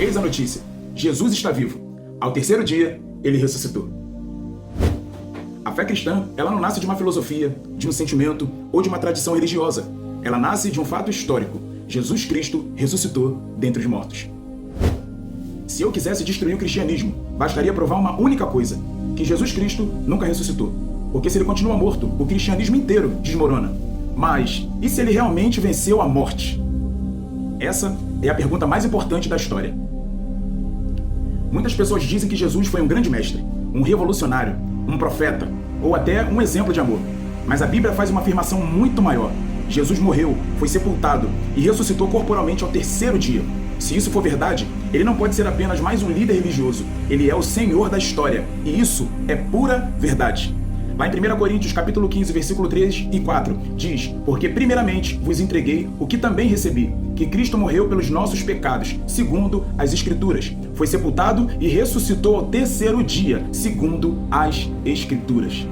Eis a notícia: Jesus está vivo. Ao terceiro dia, ele ressuscitou. A fé cristã, ela não nasce de uma filosofia, de um sentimento ou de uma tradição religiosa. Ela nasce de um fato histórico. Jesus Cristo ressuscitou dentre os mortos. Se eu quisesse destruir o cristianismo, bastaria provar uma única coisa: que Jesus Cristo nunca ressuscitou. Porque se ele continua morto, o cristianismo inteiro desmorona. Mas e se ele realmente venceu a morte? Essa é a pergunta mais importante da história. Muitas pessoas dizem que Jesus foi um grande mestre, um revolucionário, um profeta, ou até um exemplo de amor. Mas a Bíblia faz uma afirmação muito maior. Jesus morreu, foi sepultado e ressuscitou corporalmente ao terceiro dia. Se isso for verdade, ele não pode ser apenas mais um líder religioso. Ele é o Senhor da história. E isso é pura verdade. Lá em 1 Coríntios capítulo 15, versículo 3 e 4, diz: Porque primeiramente vos entreguei o que também recebi, que Cristo morreu pelos nossos pecados, segundo as Escrituras. Foi sepultado e ressuscitou ao terceiro dia, segundo as Escrituras.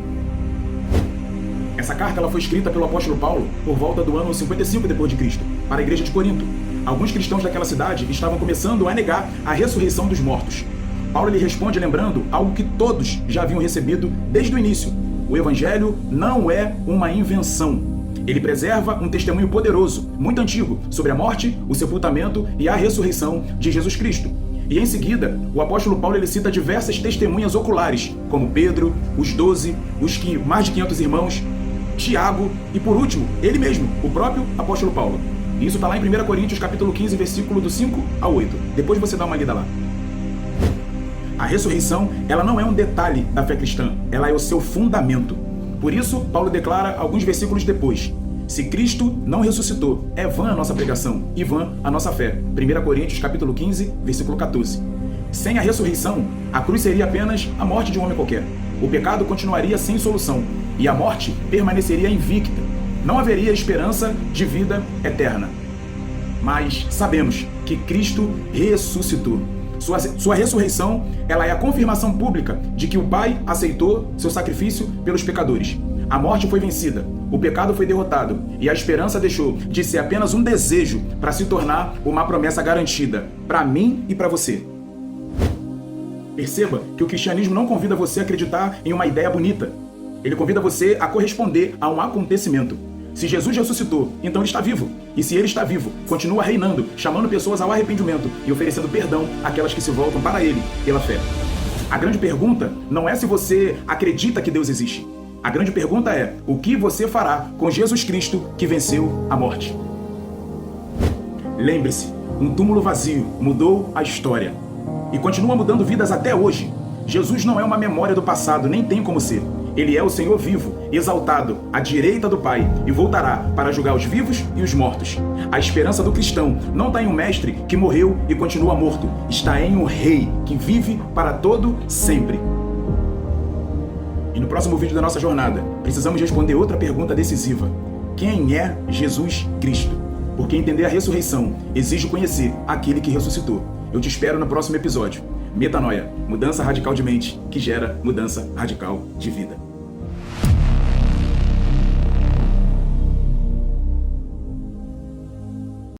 Essa carta ela foi escrita pelo apóstolo Paulo por volta do ano 55 d.C., para a igreja de Corinto. Alguns cristãos daquela cidade estavam começando a negar a ressurreição dos mortos. Paulo lhe responde lembrando algo que todos já haviam recebido desde o início. O Evangelho não é uma invenção. Ele preserva um testemunho poderoso, muito antigo, sobre a morte, o sepultamento e a ressurreição de Jesus Cristo. E em seguida, o apóstolo Paulo ele cita diversas testemunhas oculares, como Pedro, os 12, mais de 500 irmãos, Tiago e, por último, ele mesmo, o próprio apóstolo Paulo. Isso está lá em 1 Coríntios capítulo 15, versículo do 5 ao 8. Depois você dá uma lida lá. A ressurreição, ela não é um detalhe da fé cristã, ela é o seu fundamento. Por isso, Paulo declara alguns versículos depois: se Cristo não ressuscitou, é vã a nossa pregação e vã a nossa fé. 1 Coríntios capítulo 15, versículo 14. Sem a ressurreição, a cruz seria apenas a morte de um homem qualquer. O pecado continuaria sem solução e a morte permaneceria invicta. Não haveria esperança de vida eterna. Mas sabemos que Cristo ressuscitou. Sua ressurreição, ela é a confirmação pública de que o Pai aceitou seu sacrifício pelos pecadores. A morte foi vencida, o pecado foi derrotado e a esperança deixou de ser apenas um desejo para se tornar uma promessa garantida para mim e para você. Perceba que o cristianismo não convida você a acreditar em uma ideia bonita. Ele convida você a corresponder a um acontecimento. Se Jesus ressuscitou, então ele está vivo. E se ele está vivo, continua reinando, chamando pessoas ao arrependimento e oferecendo perdão àquelas que se voltam para ele pela fé. A grande pergunta não é se você acredita que Deus existe. A grande pergunta é: o que você fará com Jesus Cristo que venceu a morte? Lembre-se, um túmulo vazio mudou a história e continua mudando vidas até hoje. Jesus não é uma memória do passado, nem tem como ser. Ele é o Senhor vivo, exaltado, à direita do Pai, e voltará para julgar os vivos e os mortos. A esperança do cristão não está em um mestre que morreu e continua morto, está em um rei que vive para todo sempre. E no próximo vídeo da nossa jornada, precisamos responder outra pergunta decisiva: quem é Jesus Cristo? Porque entender a ressurreição exige conhecer aquele que ressuscitou. Eu te espero no próximo episódio. Metanoia, mudança radical de mente que gera mudança radical de vida.